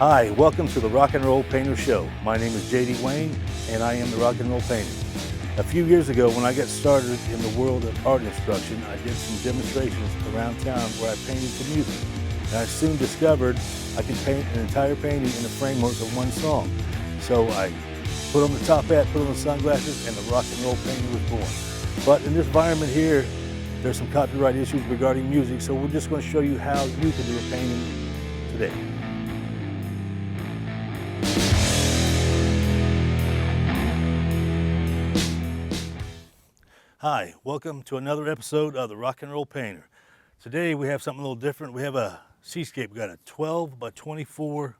Hi, welcome to the Rock and Roll Painter Show. My name is J.D. Wayne, and I am the Rock and Roll Painter. A few years ago, when I got started in the world of art instruction, I did some demonstrations around town where I painted to music. And I soon discovered I could paint an entire painting in the framework of one song. So I put on the top hat, put on the sunglasses, and the Rock and Roll Painter was born. But in this environment here, there's some copyright issues regarding music, so we're just going to show you how you can do a painting today. Hi, welcome to another episode of the Rock and Roll Painter. Today we have something a little different. We have a seascape. We got a 12 by 24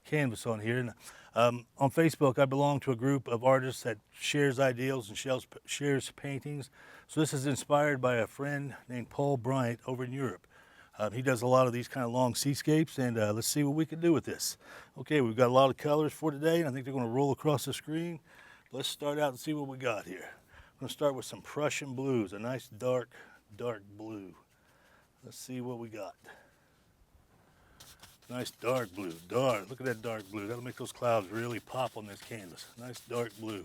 canvas on here. And, on Facebook, I belong to a group of artists that shares ideals and shares paintings. So this is inspired by a friend named Paul Bryant over in Europe. He does a lot of these kind of long seascapes, and let's see what we can do with this. Okay, we've got a lot of colors for today, and I think they're going to roll across the screen. Let's start out and see what we got here. I'm going to start with some Prussian blues, a nice dark blue. Let's see what we got. Nice dark blue, dark. Look at that dark blue. That'll make those clouds really pop on this canvas. Nice dark blue.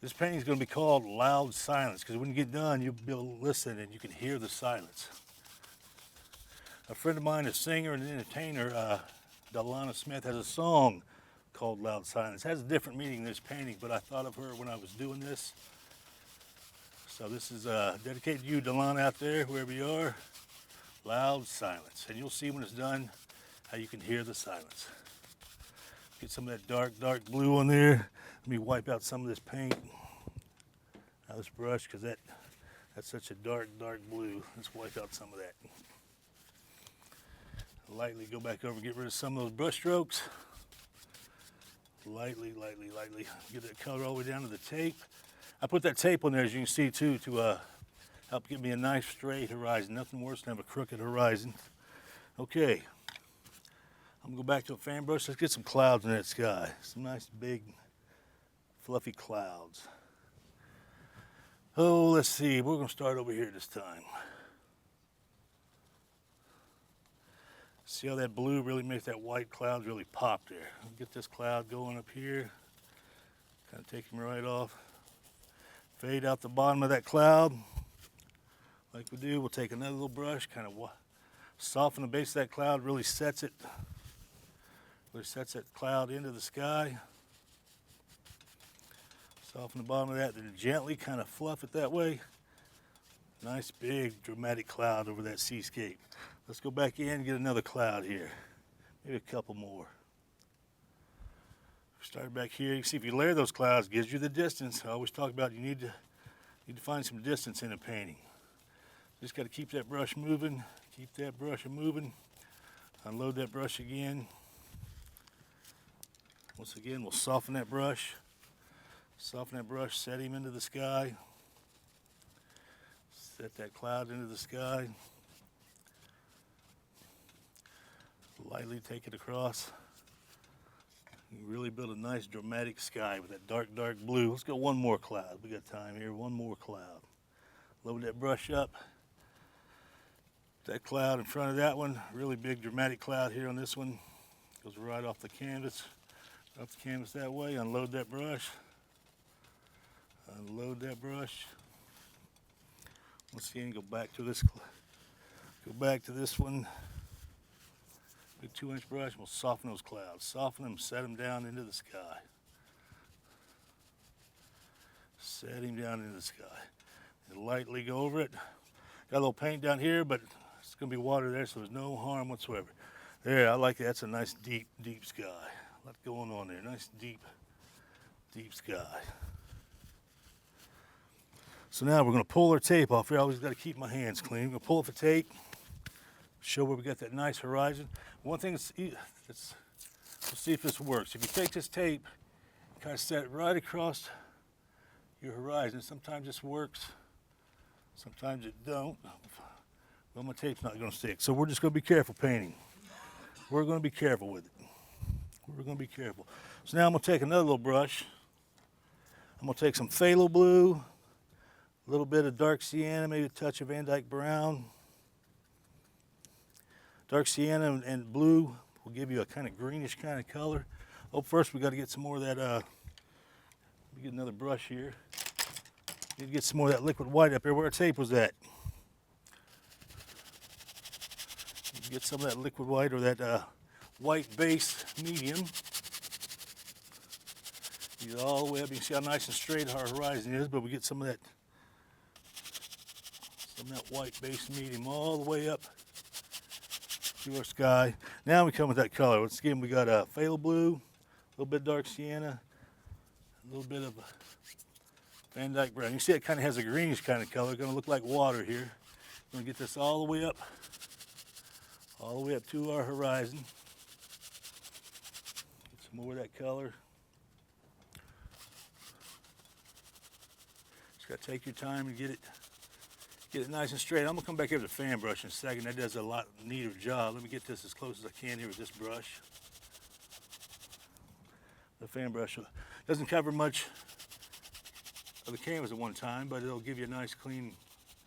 This painting is going to be called Loud Silence, because when you get done, you'll be able to listen and you can hear the silence. A friend of mine, a singer and entertainer, Delana Smith, has a song called Loud Silence. It has a different meaning in this painting, but I thought of her when I was doing this. So this is dedicated to you, Delana, out there, wherever you are. Loud Silence. And you'll see when it's done how you can hear the silence. Get some of that dark blue on there. Let me wipe out some of this paint. Now this brush, because that's such a dark blue. Let's wipe out some of that. Lightly go back over and get rid of some of those brush strokes. Lightly. Get that color all the way down to the tape. I put that tape on there, as you can see, too, to help give me a nice straight horizon. Nothing worse than have a crooked horizon. Okay, I'm gonna go back to a fan brush. Let's get some clouds in that sky. Some nice big fluffy clouds. Oh, let's see, we're gonna start over here this time. See how that blue really makes that white clouds really pop there. I'll get this cloud going up here. Kind of take him right off. Fade out the bottom of that cloud. Like we do, we'll take another little brush, kind of soften the base of that cloud, really sets that cloud into the sky. Soften the bottom of that, then gently kind of fluff it that way. Nice big dramatic cloud over that seascape. Let's go back in and get another cloud here. Maybe a couple more. Start back here. You can see if you layer those clouds, it gives you the distance. I always talk about you need to find some distance in a painting. Just got to keep that brush moving. Keep that brush moving. Unload that brush again. Once again, we'll soften that brush. Soften that brush, set him into the sky. Set that cloud into the sky. Lightly take it across. You really build a nice dramatic sky with that dark blue. Let's go one more cloud. We got time here. One more cloud. Load that brush up. That cloud in front of that one, really big dramatic cloud here on this one. Goes right off the canvas. Off the canvas that way. Unload that brush. Unload that brush. Once again, go back to this one. Big 2-inch brush, we'll soften those clouds. Soften them, set them down into the sky. Set him down into the sky. And lightly go over it. Got a little paint down here, but it's gonna be water there, so there's no harm whatsoever. There, I like that. That's a nice deep sky. A lot going on there. Nice deep sky. So now we're gonna pull our tape off here. I always gotta keep my hands clean. We're gonna pull off the tape. Show where we got that nice horizon. One thing let's see if this works. If you take this tape, kind of set it right across your horizon. Sometimes this works, sometimes it don't. Well, my tape's not gonna stick. So we're just gonna be careful painting. We're gonna be careful with it. We're gonna be careful. So now I'm gonna take another little brush. I'm gonna take some phthalo blue, a little bit of dark sienna, maybe a touch of Van Dyke brown. Dark sienna and blue will give you a kind of greenish kind of color. Oh, first we got to get some more of that, let me get another brush here. Need to get some more of that liquid white up here where our tape was at. Get some of that liquid white or that white base medium. Get it all the way up. You can see how nice and straight our horizon is, but we get some of that white base medium all the way up to our sky. Now we come with that color. Once again, we got a phthalo blue, a little bit dark sienna, a little bit of Van Dyke brown. You see it kind of has a greenish kind of color. It's going to look like water here. We're going to get this all the way up to our horizon. Get some more of that color. Just got to take your time and get it nice and straight. I'm gonna come back here with a fan brush in a second. That does a lot neater job. Let me get this as close as I can here with this brush. The fan brush doesn't cover much of the canvas at one time, but it'll give you a nice clean,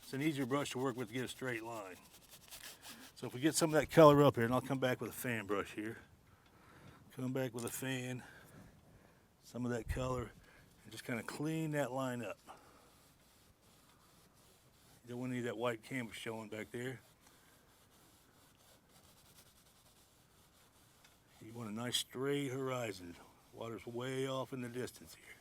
it's an easier brush to work with to get a straight line. So if we get some of that color up here, and I'll come back with a fan brush here. Come back with a fan, some of that color, and just kind of clean that line up. You don't want any of that white canvas showing back there. You want a nice straight horizon. Water's way off in the distance here.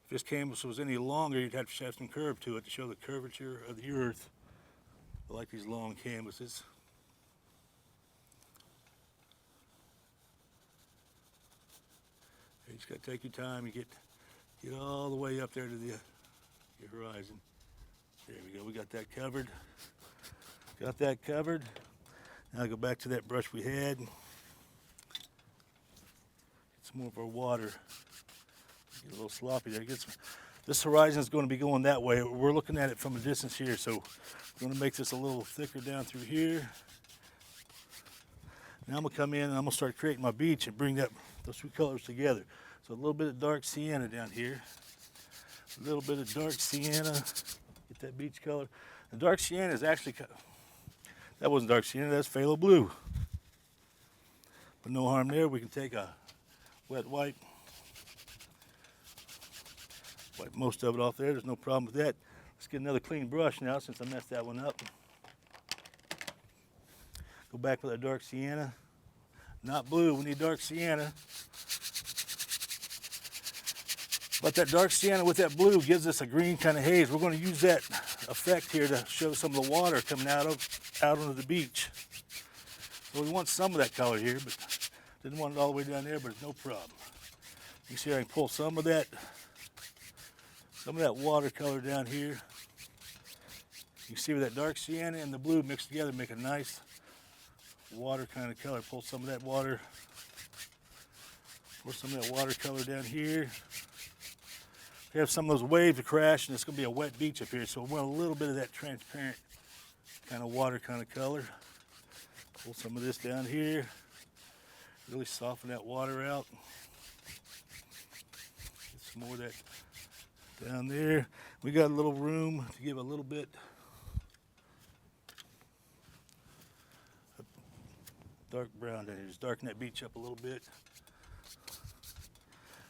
If this canvas was any longer, you'd have to have some curve to it to show the curvature of the earth. I like these long canvases. You just got to take your time and get all the way up there to your horizon. There we go. We got that covered. Got that covered. Now I'll go back to that brush we had. Get some more of our water. Get a little sloppy there. This horizon is going to be going that way. We're looking at it from a distance here, so I'm going to make this a little thicker down through here. Now I'm going to come in and I'm going to start creating my beach and bring those two colors together. So a little bit of dark sienna down here. A little bit of dark sienna. Get that beach color. The dark sienna is actually, that wasn't dark sienna, that's phthalo blue. But no harm there. We can take a wet wipe. Wipe most of it off there. There's no problem with that. Let's get another clean brush now since I messed that one up. Go back with that dark sienna. Not blue, we need dark sienna. But that dark sienna with that blue gives us a green kind of haze. We're going to use that effect here to show some of the water coming out onto the beach. So we want some of that color here, but didn't want it all the way down there, but it's no problem. You see I can pull some of that watercolor down here. You can see where that dark sienna and the blue mixed together make a nice water kind of color. Pull some of that water. Pour some of that watercolor down here. We have some of those waves to crash, and it's going to be a wet beach up here, so we want a little bit of that transparent kind of water kind of color. Pull some of this down here. Really soften that water out. Get some more of that down there. We got a little room to give a little bit of dark brown down here. Just darken that beach up a little bit.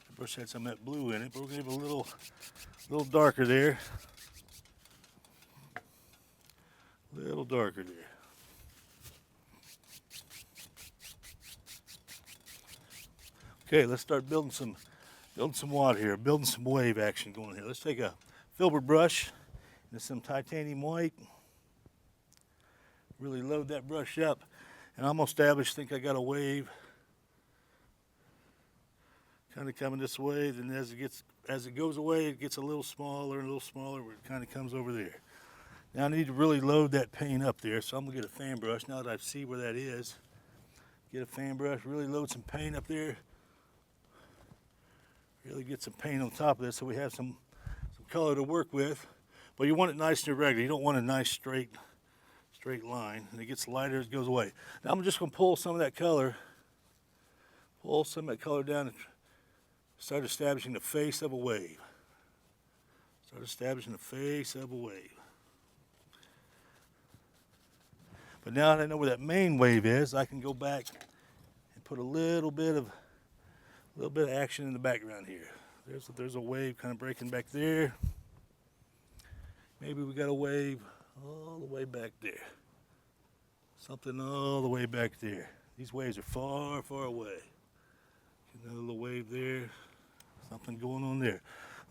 The brush had some of that blue in it, but we're going to give it a little darker there. A little darker there. Okay, let's start building some water here, building some wave action going here. Let's take a filbert brush and some titanium white. Really load that brush up, and I'm gonna establish. Think I got a wave, kind of coming this way. Then as it goes away, it gets a little smaller and a little smaller. Where it kind of comes over there. Now I need to really load that paint up there, so I'm gonna get a fan brush. Now that I see where that is, get a fan brush. Really load some paint up there. Really get some paint on top of this so we have some color to work with. But you want it nice and irregular. You don't want a nice straight line. And it gets lighter as it goes away. Now I'm just going to pull some of that color. Pull some of that color down and start establishing the face of a wave. Start establishing the face of a wave. But now that I know where that main wave is, I can go back put a little bit of action in the background here. There's a wave kind of breaking back there. Maybe we got a wave all the way back there. Something all the way back there. These waves are far, far away. Another little wave there. Something going on there.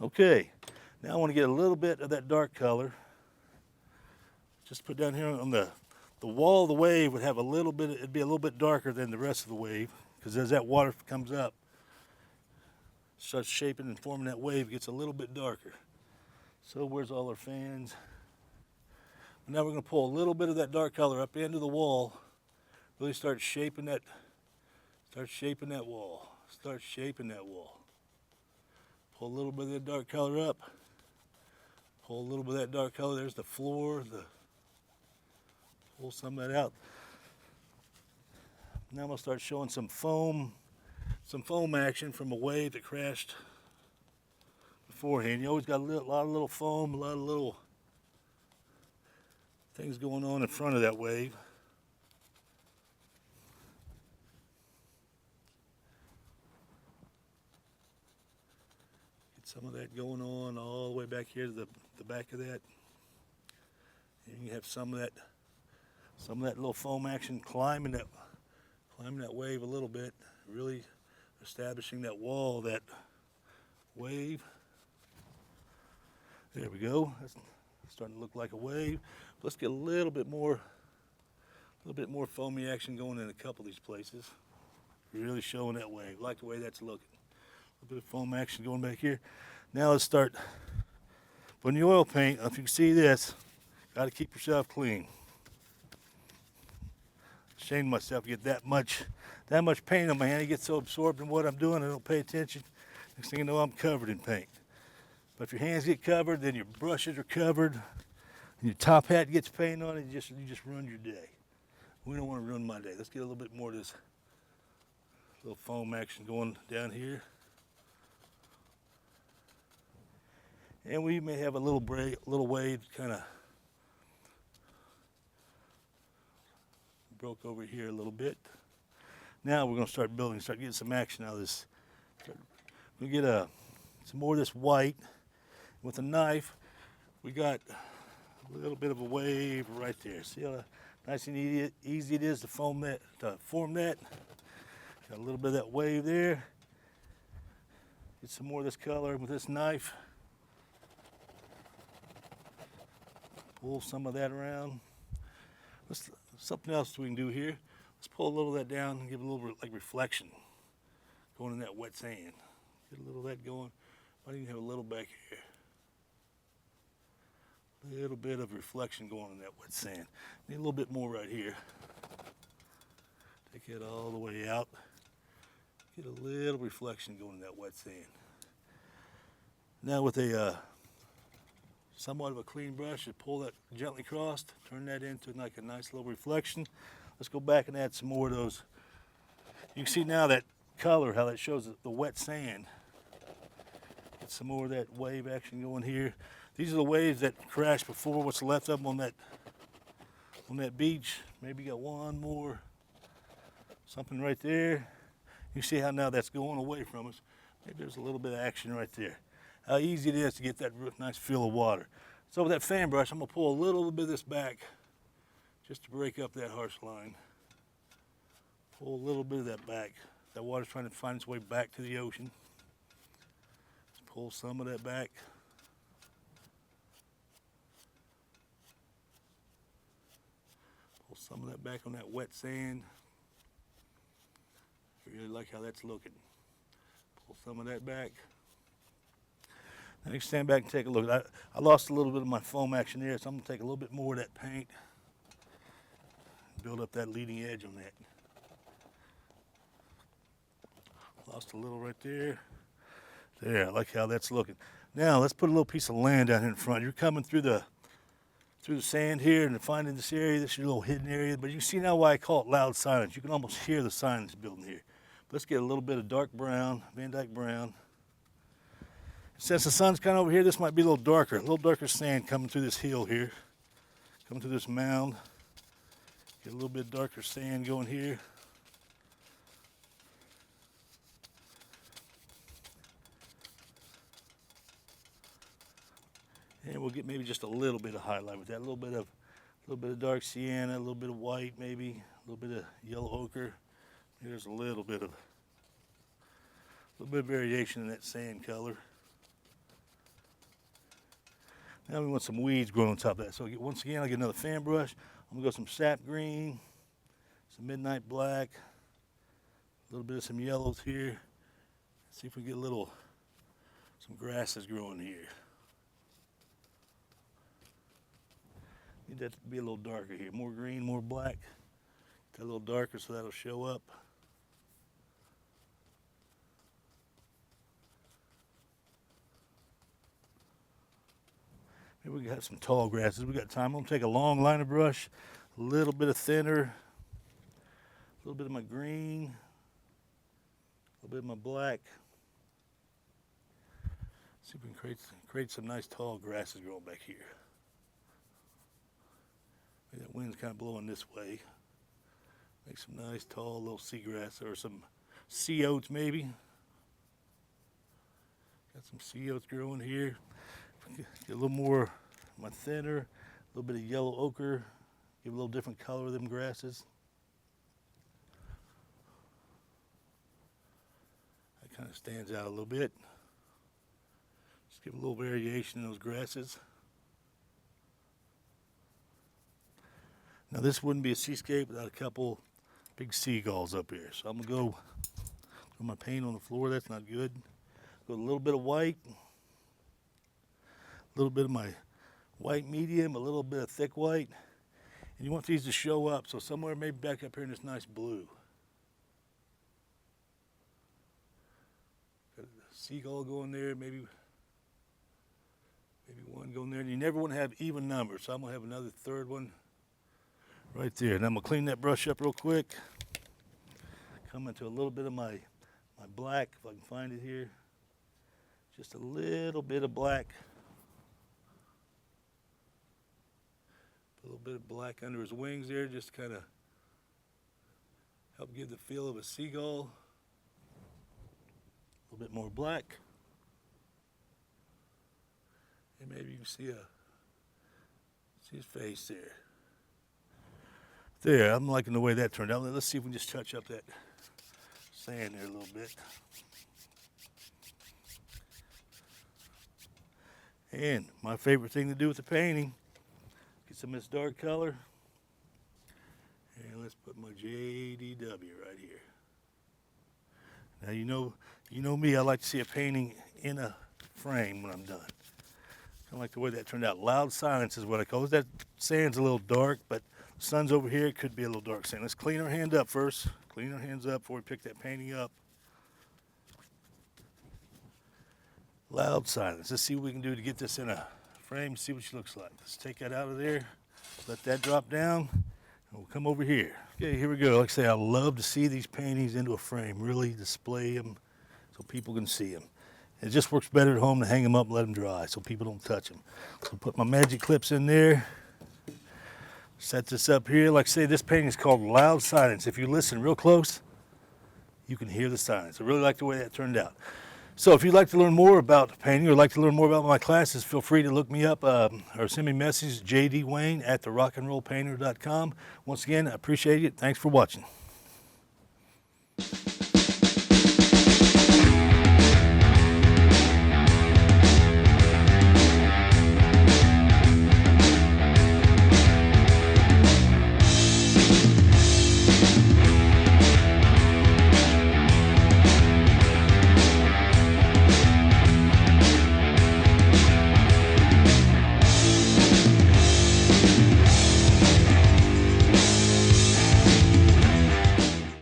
Okay, now I want to get a little bit of that dark color. Just put down here on the wall of the wave would have a little bit, it'd be a little bit darker than the rest of the wave, because as that water comes up, starts shaping and forming that wave, it gets a little bit darker. So where's all our fans? Now we're going to pull a little bit of that dark color up into the wall. Really start shaping that wall. Start shaping that wall. Pull a little bit of that dark color up. Pull a little bit of that dark color. There's the floor. Pull some of that out. Now I'm going to start showing some foam action from a wave that crashed beforehand. You always got a lot of little foam, a lot of little things going on in front of that wave. Get some of that going on all the way back here to the back of that. And you can have some of that little foam action climbing that wave a little bit, really establishing that wall, that wave. There we go. That's starting to look like a wave. Let's get a little bit more foamy action going in a couple of these places. Really showing that wave. Like the way that's looking. A little bit of foam action going back here. Now let's start putting the oil paint. If you can see this, got to keep yourself clean. Ashamed myself to get that much paint on my hand. I get so absorbed in what I'm doing, I don't pay attention. Next thing you know, I'm covered in paint. But if your hands get covered, then your brushes are covered, and your top hat gets paint on it, you just ruin your day. We don't want to ruin my day. Let's get a little bit more of this little foam action going down here. And we may have a little wave kind of broke over here a little bit. Now we're going to start building, start getting some action out of this. We'll get some more of this white. With a knife, we got a little bit of a wave right there. See how nice and easy it is to form that. Got a little bit of that wave there. Get some more of this color with this knife. Pull some of that around. Something else we can do here. Let's pull a little of that down and give a little like reflection going in that wet sand. Get a little of that going. Might even have a little back here. A little bit of reflection going in that wet sand. Need a little bit more right here. Take it all the way out. Get a little reflection going in that wet sand. Now with a somewhat of a clean brush, you pull that gently across, turn that into like a nice little reflection. Let's go back and add some more of those. You can see now that color, how that shows the wet sand. Get some more of that wave action going here. These are the waves that crashed before, what's left of them on that beach. Maybe got one more, something right there. You see how now that's going away from us. Maybe there's a little bit of action right there. How easy it is to get that nice feel of water. So with that fan brush, I'm gonna pull a little bit of this back just to break up that harsh line. Pull a little bit of that back. That water's trying to find its way back to the ocean. Let's pull some of that back. Pull some of that back on that wet sand. I really like how that's looking. Pull some of that back. Now you can stand back and take a look. I lost a little bit of my foam action there, so I'm going to take a little bit more of that paint. Build up that leading edge on that. Lost a little right there. There, I like how that's looking. Now let's put a little piece of land down here in front. You're coming through the sand here and finding this area. This is your little hidden area, but you see now why I call it loud silence. You can almost hear the silence building here. But let's get a little bit of dark brown, Van Dyke brown. Since the sun's kind of over here, this might be a little darker sand coming through this hill here, coming through this mound. Get a little bit darker sand going here. And we'll get maybe just a little bit of highlight with that, a little bit of dark sienna, a little bit of white, maybe a little bit of yellow ochre. There's a little bit of variation in that sand color. Now we want some weeds growing on top of that. So once again, I'll get another fan brush. I'm gonna go some sap green, some midnight black, a little bit of some yellows here. See if we get some grasses growing here. Need that to be a little darker here. More green, more black. Get that a little darker so that'll show up. Maybe we got some tall grasses. We got time. I'm gonna take a long liner brush, a little bit of thinner, a little bit of my green, a little bit of my black. See if we can create some nice tall grasses growing back here. Maybe that wind's kind of blowing this way. Make some nice tall little seagrass or some sea oats maybe. Got some sea oats growing here. Get a little more my thinner, a little bit of yellow ochre, give a little different color of them grasses. That kind of stands out a little bit. Just give a little variation in those grasses. Now this wouldn't be a seascape without a couple big seagulls up here. So I'm gonna go throw my paint on the floor. That's not good. Go a little bit of white. A little bit of my white medium, a little bit of thick white. And you want these to show up, so somewhere maybe back up here in this nice blue. Got a seagull going there, maybe one going there. And you never want to have even numbers, so I'm gonna have another third one right there. And I'm gonna clean that brush up real quick. Come into a little bit of my black, if I can find it here. Just a little bit of black. A little bit of black under his wings there, just to kind of help give the feel of a seagull. A little bit more black. And maybe you can see his face there. There, I'm liking the way that turned out. Let's see if we can just touch up that sand there a little bit. And my favorite thing to do with the painting, get some of this dark color, and let's put my JDW right here. Now you know me, I like to see a painting in a frame when I'm done. I like the way that turned out. Loud silence is what I call it. That sand's a little dark, but the sun's over here, it could be a little dark sand. Let's clean our hand up first. Clean our hands up before we pick that painting up. Loud silence. Let's see what we can do to get this in a frame, see what she looks like. Let's take that out of there, let that drop down, and we'll come over here. Okay, here we go. Like I say, I love to see these paintings into a frame, really display them so people can see them. It just works better at home to hang them up and let them dry so people don't touch them. So put my magic clips in there. Set this up here. Like I say, this painting is called Loud Silence. If you listen real close, you can hear the silence. I really like the way that turned out. So if you'd like to learn more about painting or like to learn more about my classes, feel free to look me up or send me a message, jdwayne@therockandrollpainter.com. Once again, I appreciate it. Thanks for watching.